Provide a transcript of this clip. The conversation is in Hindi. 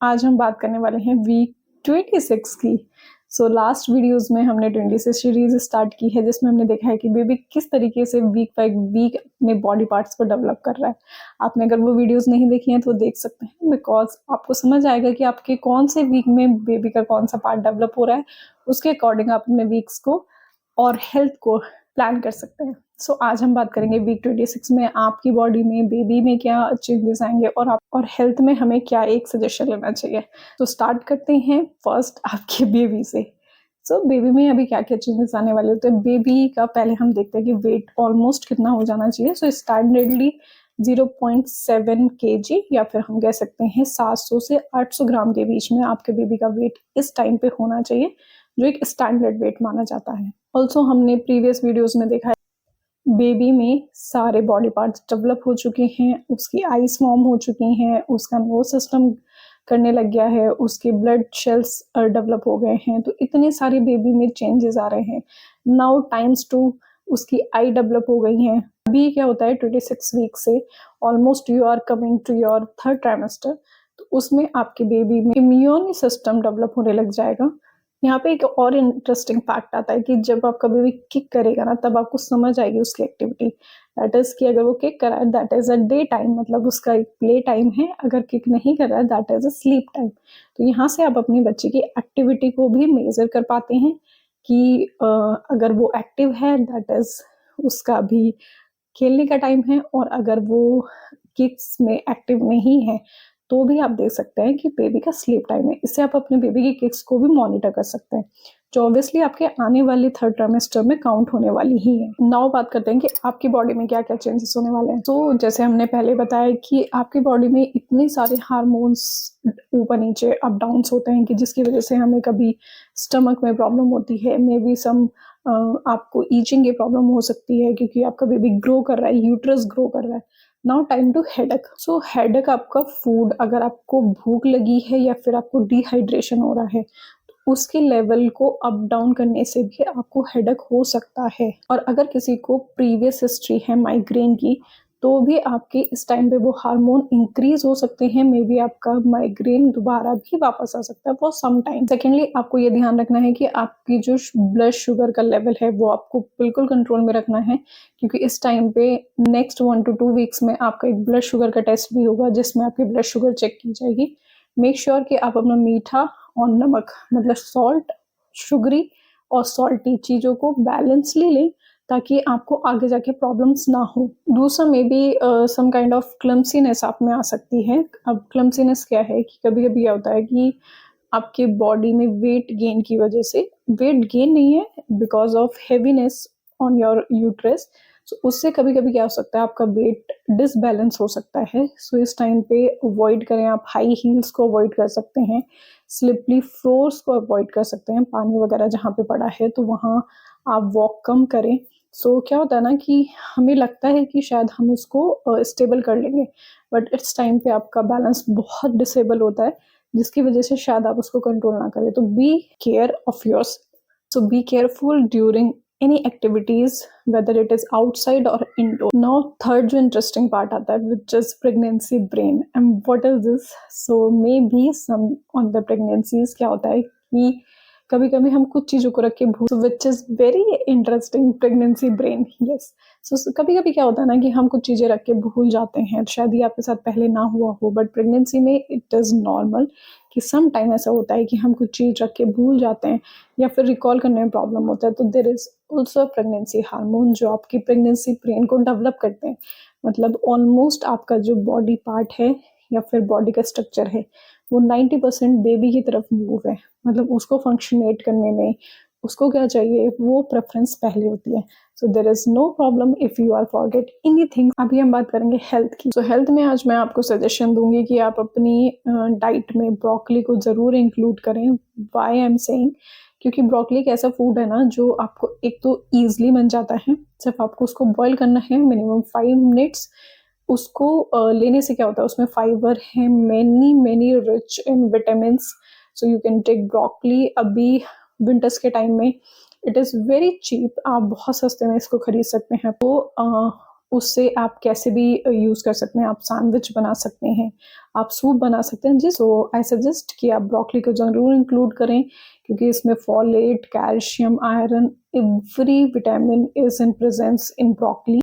आज हम बात करने वाले हैं वीक 26 की। लास्ट वीडियोस में हमने 26 सीरीज स्टार्ट की है, जिसमें हमने देखा है कि बेबी किस तरीके से वीक बाय वीक अपने बॉडी पार्ट्स को डेवलप कर रहा है। आपने अगर वो वीडियोस नहीं देखी हैं तो देख सकते हैं, बिकॉज आपको समझ आएगा कि आपके कौन से वीक में बेबी का कौन सा पार्ट डेवलप हो रहा है। उसके अकॉर्डिंग आप अपने वीक्स को और हेल्थ को प्लान कर सकते हैं। आज हम बात करेंगे वीक 26 में आपकी बॉडी में, बेबी में क्या चेंजेस आएंगे और हेल्थ में हमें क्या एक सजेशन लेना चाहिए। स्टार्ट करते हैं फर्स्ट आपके बेबी से। बेबी में अभी क्या क्या चेंजेस आने वाले होते हैं। बेबी का पहले हम देखते हैं कि वेट ऑलमोस्ट कितना हो जाना चाहिए। स्टैंडर्डली 0.7 kg या फिर हम कह सकते हैं 700 से 800 ग्राम के बीच में आपके बेबी का वेट इस टाइम पे होना चाहिए, जो एक स्टैंडर्ड वेट माना जाता है। ऑल्सो हमने प्रीवियस वीडियोस में देखा है बेबी में सारे बॉडी पार्ट्स डेवलप हो चुके हैं, उसकी आईज फॉर्म हो चुकी हैं, उसका नर्वस सिस्टम करने लग गया है, उसके ब्लड शेल्स डेवलप हो गए हैं। तो इतने सारे बेबी में चेंजेस आ रहे हैं। नाउ टाइम्स टू उसकी आई डेवलप हो गई हैं। अभी क्या होता है 26 वीक से almost you are coming to your third trimester, तो उसमें आपके बेबी में इम्यून सिस्टम डेवलप होने लग जाएगा। यहाँ पे एक और इंटरेस्टिंग फैक्ट आता है कि जब आपका बेबी किक करेगा ना, तब आपको समझ आएगी उसकी एक्टिविटी। दैट इज कि अगर वो किक कर रहा है that is a day time, मतलब उसका एक प्ले टाइम है। अगर किक नहीं कर रहा है that is a slip time. तो यहाँ से आप अपने बच्चे की एक्टिविटी को भी मेजर कर पाते हैं कि अगर वो एक्टिव है दैट इज उसका भी खेलने का टाइम है, और अगर वो किक्स में एक्टिव नहीं है तो भी आप देख सकते हैं कि बेबी का स्लीप टाइम है। इससे आप अपने बेबी की किक्स को भी मॉनिटर कर सकते हैं, जो ऑब्वियसली आपके आने वाले थर्ड ट्राइमेस्टर में काउंट होने वाली ही है। नाउ बात करते हैं कि आपकी बॉडी में क्या क्या चेंजेस होने वाले हैं। जैसे हमने पहले बताया कि आपकी बॉडी में इतने सारे हार्मोन्स ऊपर नीचे अप डाउन होते हैं कि जिसकी वजह से हमें कभी स्टमक में प्रॉब्लम होती है, मे बी सम आपको ईचिंग की प्रॉब्लम हो सकती है क्योंकि आपका बेबी ग्रो कर रहा है, यूट्रस ग्रो कर रहा है। Now time to headache. Headache आपका फूड, अगर आपको भूख लगी है या फिर आपको डिहाइड्रेशन हो रहा है, तो उसके लेवल को अप डाउन करने से भी आपको हेडेक हो सकता है। और अगर किसी को प्रीवियस हिस्ट्री है माइग्रेन की, तो भी आपके इस टाइम पे वो हार्मोन इंक्रीज हो सकते हैं। मे बी आपका माइग्रेन दोबारा भी वापस आ सकता है फॉर सम टाइम। सेकेंडली, आपको ये ध्यान रखना है कि आपकी जो ब्लड शुगर का लेवल है वो आपको बिल्कुल कंट्रोल में रखना है, क्योंकि इस टाइम पे नेक्स्ट 1 to 2 वीक्स में आपका एक ब्लड शुगर का टेस्ट भी होगा, जिसमें आपकी ब्लड शुगर चेक की जाएगी। मेक श्योर कि आप अपना मीठा और नमक, मतलब सॉल्ट, शुगरी और सॉल्टी चीज़ों को बैलेंसली लें, ताकि आपको आगे जाके प्रॉब्लम्स ना हो। दूसरा, maybe some kind of clumsiness आप में आ सकती है। अब क्लम्सीनेस क्या है कि कभी कभी क्या होता है कि आपके बॉडी में वेट गेन की वजह से, वेट गेन नहीं है, because of heaviness on your uterus, उससे कभी कभी क्या हो सकता है आपका वेट डिसबैलेंस हो सकता है। इस टाइम पे अवॉइड करें, आप हाई हील्स को अवॉइड कर सकते हैं, स्लिपली फ्लोर्स को अवॉइड कर सकते हैं, पानी वगैरह जहाँ पे पड़ा है तो वहाँ आप वॉक कम करें। क्या होता है ना कि हमें लगता है कि शायद हम उसको स्टेबल कर लेंगे, बट इट्स टाइम पे आपका बैलेंस बहुत डिसेबल होता है, जिसकी वजह से शायद आप उसको कंट्रोल ना करें। तो be care of yours. Be careful during any activities, whether it is outside or indoor. Now third जो interesting part आता है, which is pregnancy brain. And what is this? Maybe some on the pregnancies क्या होता है कि कभी कभी हम कुछ चीज़ों को रख के भूल, which is very interesting, pregnancy brain. Yes, कभी कभी क्या होता है ना कि हम कुछ चीज़ें रख के भूल जाते हैं। शायद ये आपके साथ पहले ना हुआ हो, बट प्रेगनेंसी में इट इज़ नॉर्मल कि सम टाइम ऐसा होता है कि हम कुछ चीज़ रख के भूल जाते हैं या फिर रिकॉल करने में प्रॉब्लम होता है। तो there is also pregnancy hormone जो आपकी प्रेगनेंसी ब्रेन को डेवलप करते हैं। मतलब ऑलमोस्ट आपका जो बॉडी पार्ट है या फिर बॉडी का स्ट्रक्चर है वो 90% बेबी की तरफ मूव है। मतलब उसको फंक्शनेट करने में उसको क्या चाहिए, वो प्रेफरेंस पहले होती है। There is no problem if you are forget anything. अभी हम बात करेंगे हेल्थ की। हेल्थ में आज मैं आपको सजेशन दूंगी कि आप अपनी डाइट में ब्रोकली को जरूर इंक्लूड करें। वाई आई एम सेइंग, क्योंकि ब्रोकली एक ऐसा फूड है ना जो आपको एक तो ईजिली बन जाता है। सिर्फ आपको उसको बॉईल करना है मिनिमम 5 मिनट्स। उसको लेने से क्या होता है, उसमें फाइबर है, many many rich in vitamin. You can take broccoli. अभी विंटर्स के टाइम में इट इज़ वेरी चीप, आप बहुत सस्ते में इसको खरीद सकते हैं। उससे आप कैसे भी यूज़ कर सकते हैं। आप सैंडविच बना सकते हैं, आप सूप बना सकते हैं। सो आई सजेस्ट कि आप ब्रोकली को ज़रूर इंक्लूड करें, क्योंकि इसमें folate, calcium, iron, every vitamin is in presence in broccoli.